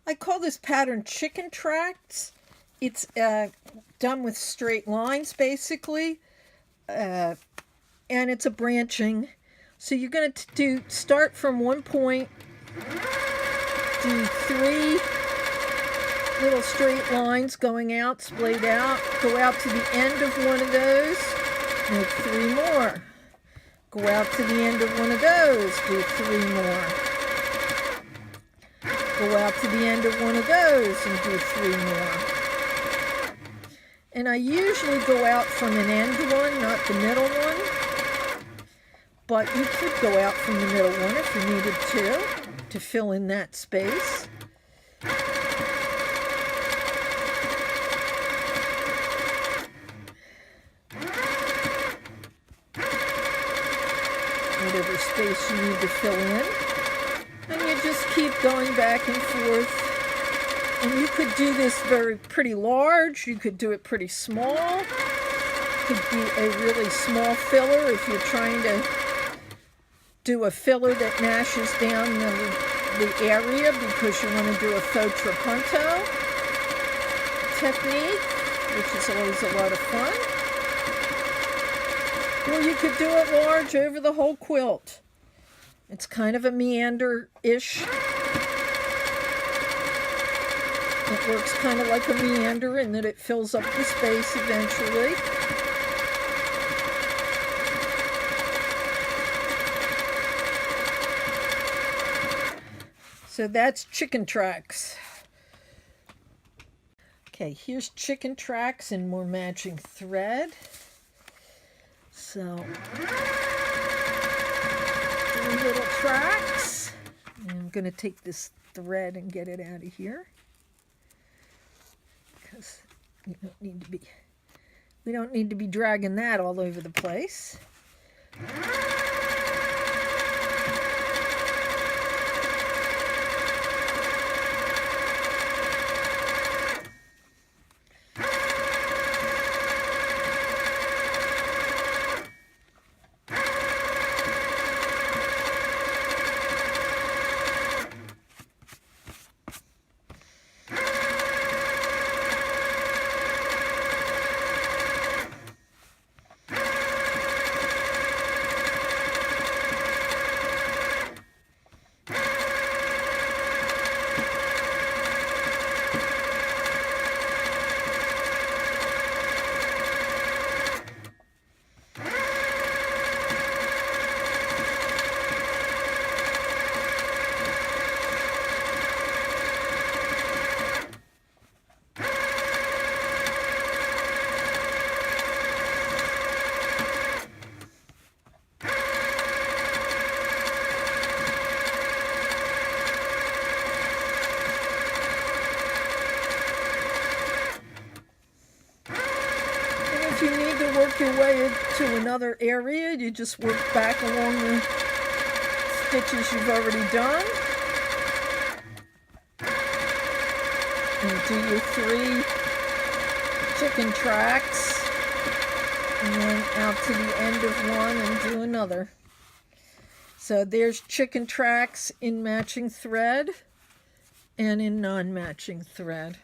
I call this pattern chicken tracks. It's done with straight lines basically, and it's a branching. So you're going to start from one point, do 3 little straight lines going out, splayed out, go out to the end of one of those, make 3 more. Go out to the end of one of those, do 3 more. Go out to the end of one of those and do 3 more. And I usually go out from an end one, not the middle one. But you could go out from the middle one if you needed to fill in that space. Whatever space you need to fill in. And you just keep going back and forth. And you could do this pretty large. You could do it pretty small. It could be a really small filler if you're trying to do a filler that mashes down the area because you want to do a faux trapunto technique, which is always a lot of fun. Or you could do it large over the whole quilt. It's kind of a meander-ish. It works kind of like a meander in that it fills up the space eventually. So that's chicken tracks. Okay, here's chicken tracks in more matching thread. So, 3 little tracks. And I'm going to take this thread and get it out of here. Because we don't need to be dragging that all over the place. If you need to work your way to another area, you just work back along the stitches you've already done. And do your 3 chicken tracks. And then out to the end of one and do another. So there's chicken tracks in matching thread and in non-matching thread.